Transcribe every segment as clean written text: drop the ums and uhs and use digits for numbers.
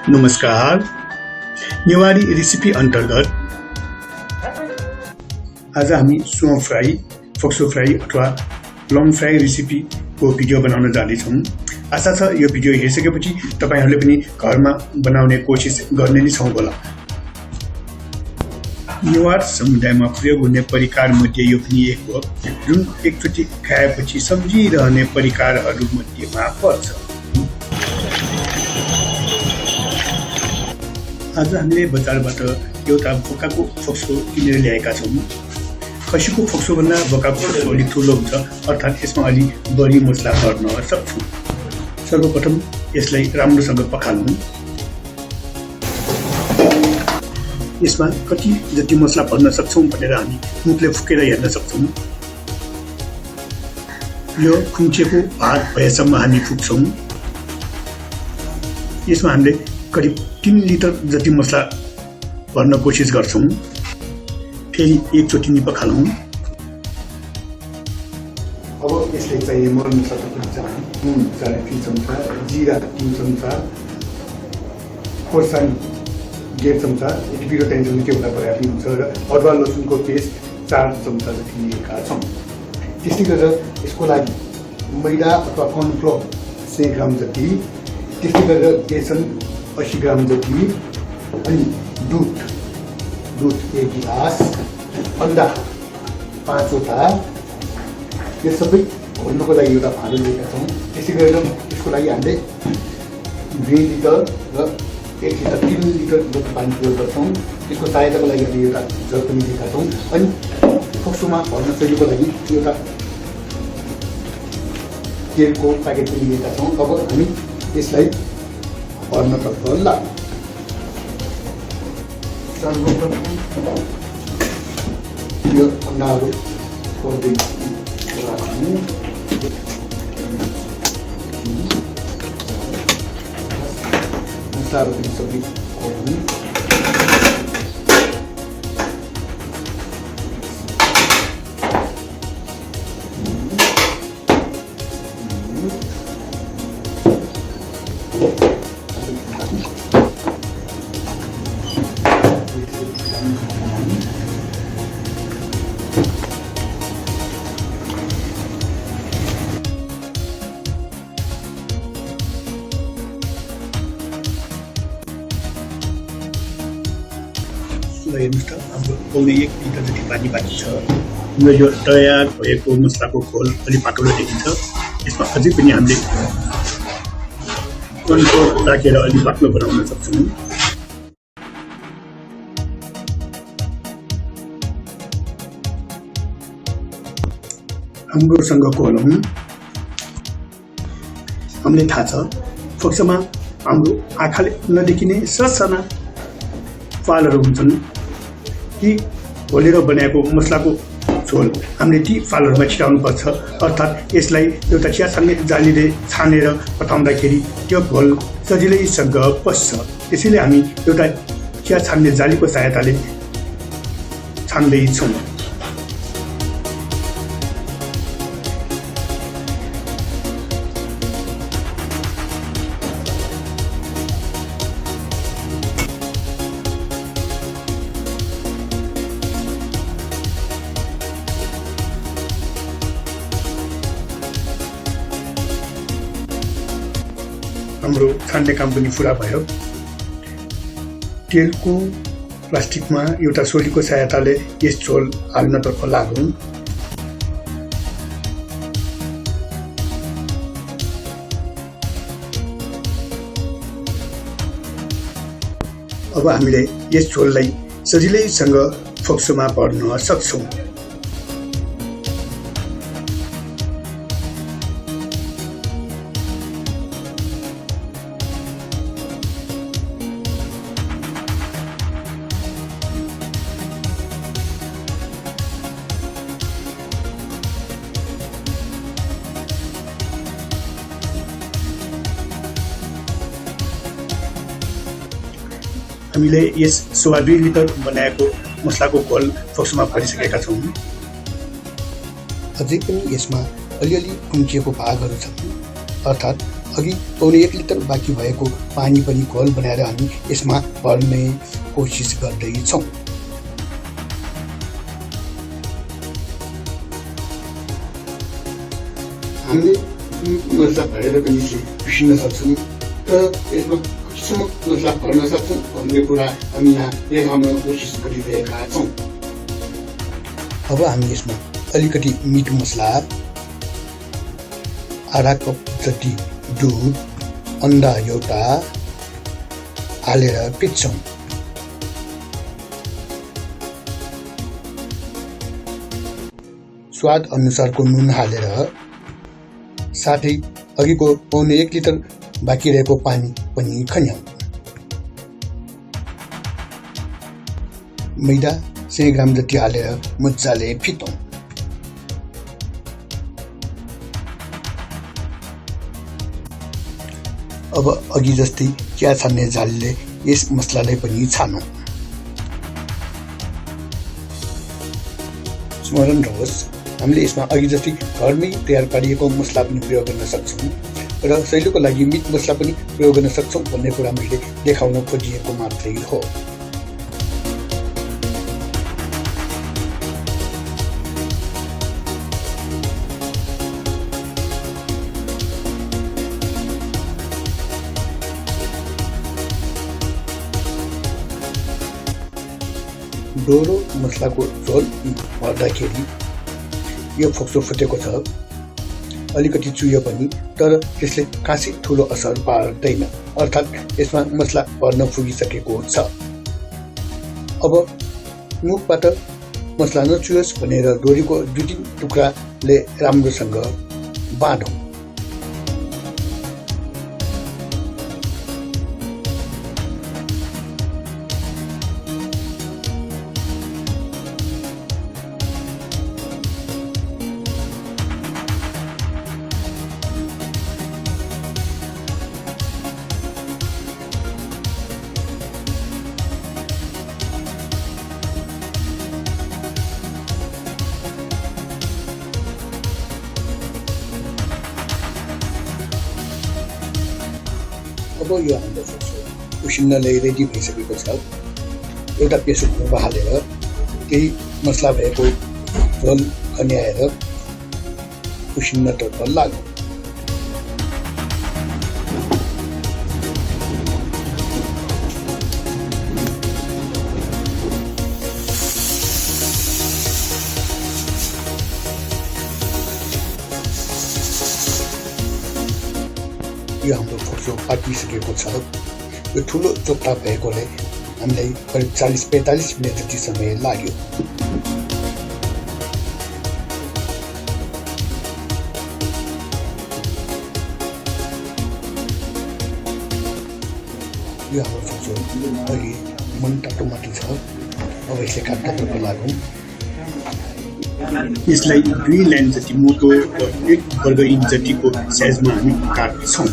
नमस्कार। न्यूवारी रेसिपी अंतर्गत आज हामी सुम फ्राई, फोक्सो फ्राई अथवा लङ फ्राई रेसिपीको भिडियो बनाउन जाँदैछौँ। आशा छ यो भिडियो हेरिसकेपछि तपाईहरूले पनि घरमा बनाउने कोसिस गर्ने नै छौँ होला। न्युवार समुदायमा प्रयोग हुने परिकारमध्ये यो पनि एक हो, जुन एकचोटि खाएपछि सम्झिरहने परिकारहरूमध्येमा पर्छ। आज हामीले बजारबाट एउटा बोकाको फोक्सो किनेर ल्याएका छौँ। खसीको फोक्सोभन्दा बोकाको फोक्सो अलिक ठुलो हुन्छ, अर्थात् यसमा अलि बढी मसला पर्न सक्छौँ। सर्वप्रथम यसलाई राम्रोसँग पखाल्नु। यसमा कति जति मसला पर्न सक्छौँ भनेर हामी मुखले फुकेर हेर्न सक्छौँ। यो खुम्चेको भाग भएसम्म हामी फुक्छौँ। यसमा हामीले करिब 3 लिटर जति मसला भर्न कोसिस गर्छौँ। फेरि एकचोटि नि पखालौँ। अब यसले चाहिँ मर मसला थप्नुहुन्छ भने नुन 3 चम्चा, जिरा 3 चम्चा, खोर्सानी 1.5 चम्चा, यति पिरो चाहिन्छ भने त्यो हुँदा पर्याप्त हुन्छ र अदुवा लसुनको पेस्ट 4 चम्चा जति लिएका छौँ। त्यस्तै गरेर यसको लागि मैदा अथवा कर्नफ्लोर 100 ग्राम जति, त्यस्तै गरेर बेसन 80 ग्राम जति, अनि दुध 1 गिलास, अन्डा 5 वटा, यो सबै घोल्नुको लागि एउटा भाँडो लिएका छौँ। त्यसै गरेर यसको लागि हामीले 2 लिटर र 1 लिटर 3 लिटर जति पानी प्रयोग गर्छौँ। यसको सहायताको लागि हामीले एउटा जग पनि लिएका छौँ। अनि फोक्सोमा भर्न सजिलोको लागि एउटा तेलको प्याकेट पनि लिएका छौँ। अब हामी यसलाई भर्नतर्फ लाग्छौँ। सर्वप्रथम यो अन्डाहरू खोल्दैछौँ। मसलाहरू पनि सबै खोल्नु। हेर्नुहोस् त, हाम्रो 1 लिटर जति पानी बाँकी छ। हाम्रो यो तयार भएको मसलाको घोल अलिक पातलो देखिन्छ। यसमा अझै पनि हामीले कर्नफ्लोर राखेर अलिक पातलो बनाउन सक्छौँ। राम्रोसँग घोलौँ। हामीलाई थाहा छ फोक्सोमा हाम्रो आँखाले नदेखिने ससाना फालहरू हुन्छन्। ती घोलेर बनाएको मसलाको झोल हामीले ती फालहरूमा छिटाउनुपर्छ, अर्थात् यसलाई एउटा चिया छान्ने जालीले छानेर पठाउँदाखेरि त्यो घोल सजिलैसँग पस्छ। त्यसैले हामी एउटा चिया छान्ने जालीको सहायताले छान्दैछौँ। हाम्रो छान्ने काम पनि पुरा भयो। तेलको प्लास्टिकमा एउटा सोलीको सहायताले यस झोल हाल्नतर्फ लागौँ। अब हामीले यस झोललाई सजिलैसँग फोक्सोमा भर्न सक्छौँ। हामीले यस 2.5 लिटर बनाएको मसलाको घोल फोक्सोमा भरिसकेका छौँ। अझै पनि यसमा अलिअलि खुम्चिएको भागहरू छन्, अर्थात् अघि पौने 1 लिटर बाँकी भएको पानी पनि घोल बनाएर हामी यसमा भर्ने कोसिस गर्दैछौँ। हामीले मसला भरेर पनि पिस्न सक्छौँ, तर यसमा कतिसम्म मसला भर्न सक्छौँ भन्ने कुरा हामी यहाँ देखाउन कोसिस गरिरहेका छौँ। अब हामी यसमा अलिकति मिट मसला, आधा कप जति दुध, अन्डा एउटा हालेर पिस्छौँ। स्वाद अनुसारको नुन हालेर साथै अघिको पौने 1 लिटर बाँकी रहेको पानी पनि खन्यौँ। मैदा 100 ग्राम जति हालेर मजाले फिटौँ। अब अघि जस्तै चिया छान्ने जालीले यस मसलालाई पनि छानौँ। स्मरण रहोस्, हामीले यसमा अघि जस्तै घरमै तयार पारिएको मसला पनि प्रयोग गर्न सक्छौँ र शैलीको लागि मिट मसला पनि प्रयोग गर्न सक्छौँ भन्ने कुरा मैले देखाउन खोजिएको मात्रै हो। डोरो मसलाको झोल भर्दाखेरि यो फोक्सो फुटेको छ, अलिकति चुयो पनि, तर त्यसले खासै ठुलो असर पार्दैन, अर्थात् यसमा मसला भर्न पुगिसकेको छ। अब मुखबाट मसला नचुयोस् भनेर डोरीको 2-3 टुक्राले राम्रोसँग बाँधौँ। अब यो हाम्रो फोक्सो उसिन्नलाई रेडी भइसकेको छ। एउटा प्रेसर कुकरमा हालेर केही मसला भएको झोल खन्याएर उसिन्नतर्फ लागौँ। यो हाम्रो फोक्सो पाकिसकेको छ। यो ठुलो चोक्टा भएकोले हामीलाई करिब 40-45 मिनट जति समय लाग्यो। यो हाम्रो फोक्सो अहिले मन टाटो छ। अब यसले काट्नतर्फ लागौँ। यसलाई 2 लाइन जति मोटो र 1 वर्ग इन्च जतिको साइजमा हामी काट्छौँ।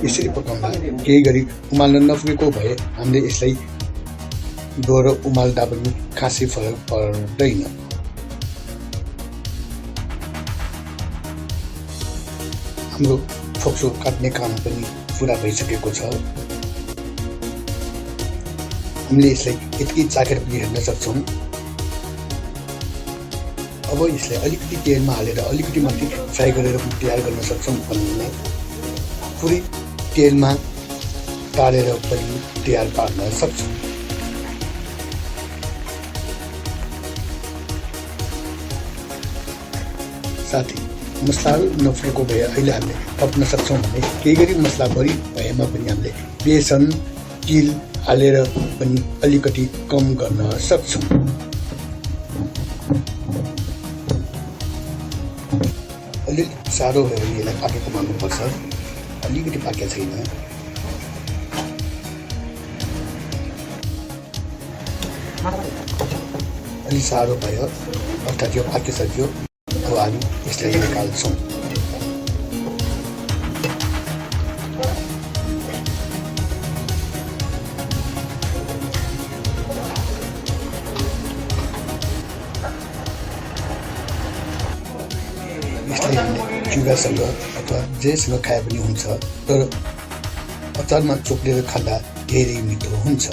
यसरी पकाउँदा केही गरी उमाल्न नपुगेको भए हामीले यसलाई दोहोरो उमाल्दा पनि खासै फरक पर्दैन। हाम्रो फोक्सो काट्ने काम पनि पुरा भइसकेको छ। हामीले यसलाई यतिकै चाखेर पनि हेर्न सक्छौँ। अब यसलाई अलिकति तेलमा हालेर अलिकति मात्रै फ्राई गरेर पनि तयार गर्न सक्छौँ भने पुरै तेलमा तारेर पनि तयार पार्न सक्छौँ। साथै मसलाहरू नफुटेको भए अहिले हामीले थप्न सक्छौँ भने केही गरी मसला बढी भएमा पनि हामीले बेसन तिल हालेर पनि अलिकति कम गर्न सक्छौँ। अलिक साह्रो भयो भने यसलाई पाकेको मान्नुपर्छ, अलिकति पाकेको छैन। अलि साह्रो भयो अर्थात् यो पाकिसक्यो। अब हामी यसलाई निकाल्छौँ। यसलाई हामीले चुगासँग अथवा जेसँग खाए पनि हुन्छ, तर अचारमा चोप्लेर खाँदा धेरै मिठो हुन्छ।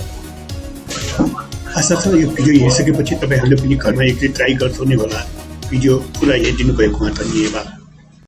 आशा छ यो भिडियो हेरिसकेपछि तपाईँहरूले पनि घरमा एकचोटि ट्राई गर्छौ नै होला। भिडियो पुरा हेरिदिनु भएकोमा धन्यवाद।